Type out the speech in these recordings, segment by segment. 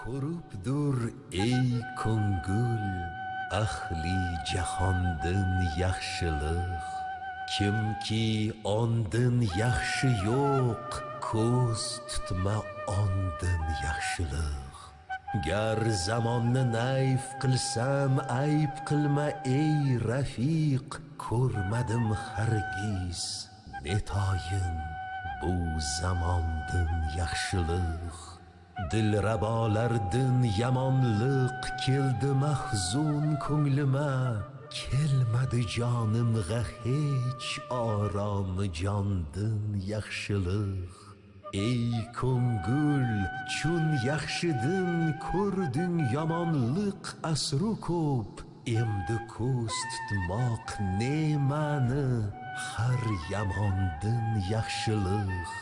ko'ribdur ey ko'ngil ahli jahondin yaxshilik. Kimki ondin yaxshi yo'q, ko'z tutma ondin yaxshilik. Gar zamonni nayf qilsam ayb qilma ey rafiq. Ko'rmadim hargiz netoyin bu zamondin yaxshilik. Dilrabolardin yamonliq keldi mahzun ko'nglima. Kelmadi jonimga hech oromi jondin yaxshilik. Ey ko'ngil chun yaxshidin ko'rding yomonlik asru ko'p. Endi ko'z tutmoq ne'mani har yamondin yaxshilik.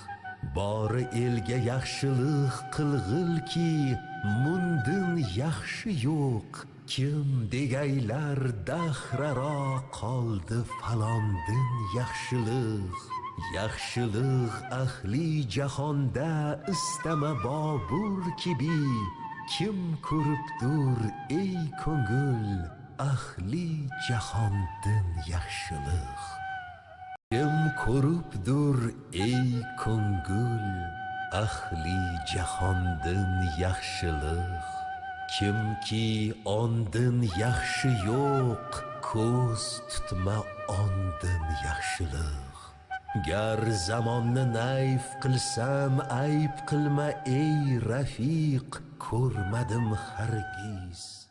Bori elga yaxshilik qilg'ilki mundin yaxshi yo'q. Kim degaylar dahraro qoldi falondin yaxshilik. Yaxshilik ahli jahonda istama bobur kibi. Kim ko'ribdur ey ko'ngil ahli jahondin yaxshilik. Kim ko'ribdur ey ko'ngil ahli jahondin yaxshilik. Kimki ondin yaxshi yo'q, ko'z tutma ondin yaxshilik. Gar zamonni nayf qilsam ayb qilma ey rafiq. Ko'rmadim hargiz